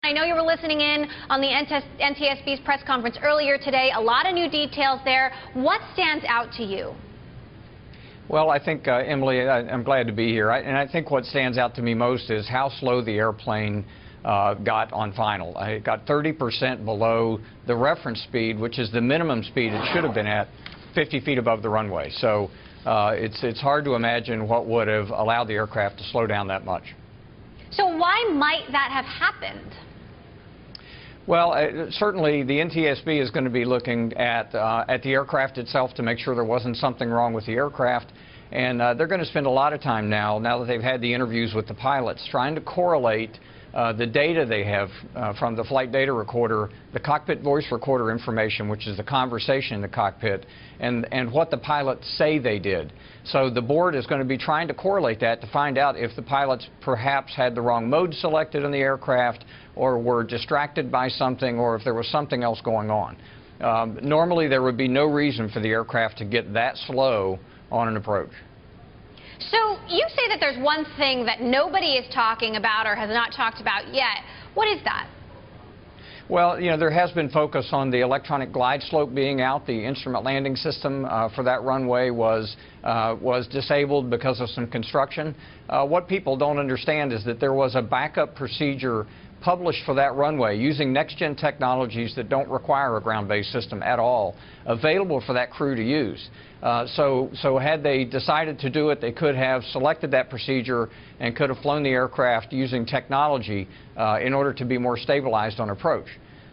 I know you were listening in on the NTSB's press conference earlier today. A lot of new details there. What stands out to you? Well, I think, Emily, I'm glad to be here. And I think what stands out to me most is how slow the airplane got on final. It got 30% below the reference speed, which is the minimum speed it should have been at, 50 feet above the runway. So it's hard to imagine what would have allowed the aircraft to slow down that much. So why might that have happened? Well, certainly the NTSB is going to be looking at the aircraft itself to make sure there wasn't something wrong with the aircraft. And they're going to spend a lot of time now that they've had the interviews with the pilots, trying to correlate the data they have from the flight data recorder, the cockpit voice recorder information, which is the conversation in the cockpit, and what the pilots say they did. So the board is going to be trying to correlate that to find out if the pilots perhaps had the wrong mode selected on the aircraft, or were distracted by something, or if there was something else going on. Normally there would be no reason for the aircraft to get that slow on an approach. So you say that there's one thing that nobody is talking about or has not talked about yet. What is that? Well, you know, there has been focus on the electronic glide slope being out. The instrument landing system for that runway was disabled because of some construction. What people don't understand is that there was a backup procedure published for that runway using next-gen technologies that don't require a ground-based system at all, available for that crew to use. So had they decided to do it, they could have selected that procedure and could have flown the aircraft using technology in order to be more stabilized on approach.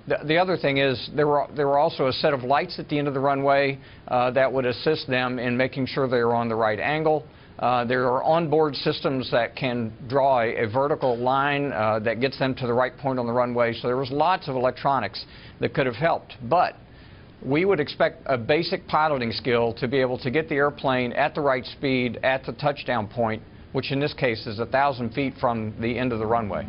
The other thing is there were also a set of lights at the end of the runway that would assist them in making sure they were on the right angle. There are onboard systems that can draw a vertical line that gets them to the right point on the runway. So there was lots of electronics that could have helped. But we would expect a basic piloting skill to be able to get the airplane at the right speed at the touchdown point, which in this case is 1,000 feet from the end of the runway.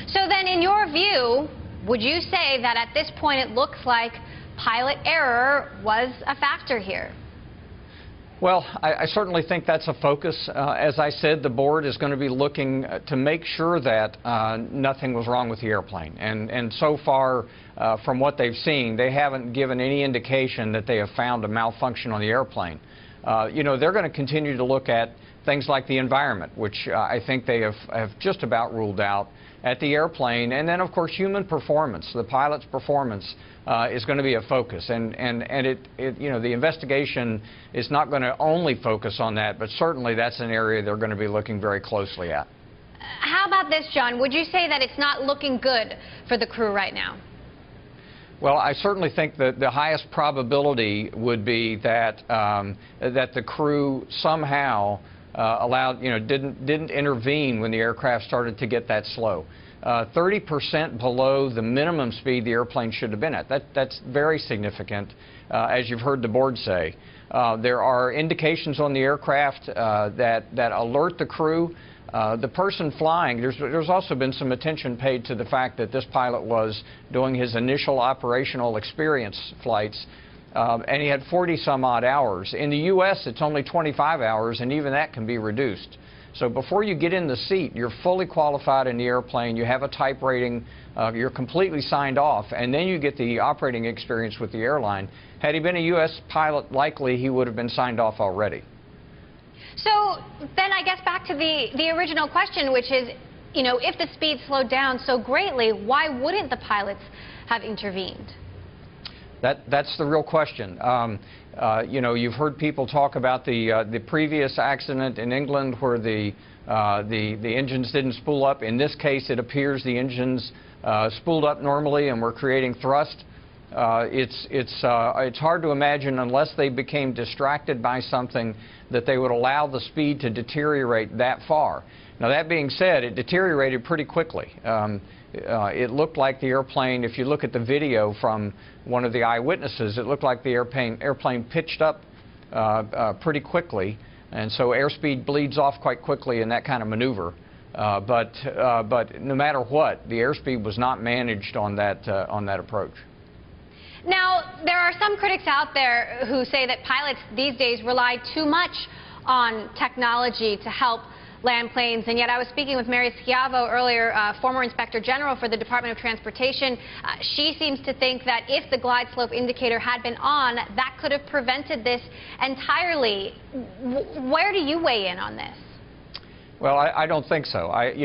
So then, in your view, would you say that at this point it looks like pilot error was a factor here? Well, I certainly think that's a focus. As I said, the board is going to be looking to make sure that nothing was wrong with the airplane. And so far, from what they've seen, they haven't given any indication that they have found a malfunction on the airplane. You know, they're going to continue to look at things like the environment, which I think they have just about ruled out at the airplane. And then, of course, human performance, the pilot's performance is going to be a focus. And you know, the investigation is not going to only focus on that, but certainly that's an area they're going to be looking very closely at. How about this, John? Would you say that it's not looking good for the crew right now? Well, I certainly think that the highest probability would be that that the crew somehow didn't intervene when the aircraft started to get that slow. 30% below the minimum speed the airplane should have been at. That's very significant, as you've heard the board say. There are indications on the aircraft that alert the crew. The person flying, there's also been some attention paid to the fact that this pilot was doing his initial operational experience flights, and he had 40-some-odd hours. In the U.S., it's only 25 hours, and even that can be reduced. So before you get in the seat, you're fully qualified in the airplane, you have a type rating, you're completely signed off, and then you get the operating experience with the airline. Had he been a U.S. pilot, likely he would have been signed off already. So then I guess back to the original question, which is, you know, if the speed slowed down so greatly, why wouldn't the pilots have intervened? That's the real question. You know, you've heard people talk about the previous accident in England where the engines didn't spool up. In this case, it appears the engines spooled up normally and were creating thrust. It's hard to imagine, unless they became distracted by something, that they would allow the speed to deteriorate that far. Now, that being said, it deteriorated pretty quickly. It looked like the airplane, if you look at the video from one of the eyewitnesses, it looked like the airplane pitched up pretty quickly, and so airspeed bleeds off quite quickly in that kind of maneuver. But no matter what, the airspeed was not managed on that approach. Now, there are some critics out there who say that pilots these days rely too much on technology to help land planes. And yet I was speaking with Mary Schiavo earlier, former Inspector General for the Department of Transportation. She seems to think that if the glide slope indicator had been on, that could have prevented this entirely. Where do you weigh in on this? Well, I don't think so. Again,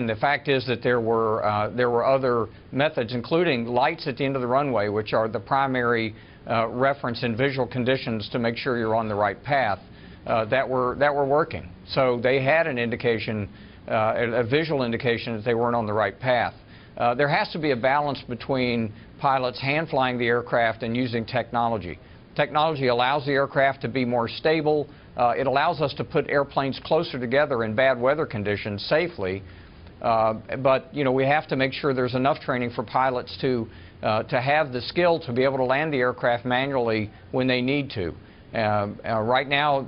the fact is that there were other methods, including lights at the end of the runway, which are the primary reference in visual conditions to make sure you're on the right path, that were working. So they had an indication, a visual indication that they weren't on the right path. There has to be a balance between pilots hand flying the aircraft and using technology. Technology allows the aircraft to be more stable. It allows us to put airplanes closer together in bad weather conditions safely. But we have to make sure there's enough training for pilots to have the skill to be able to land the aircraft manually when they need to. Right now,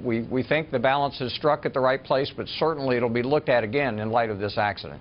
we think the balance is struck at the right place, but certainly it'll be looked at again in light of this accident.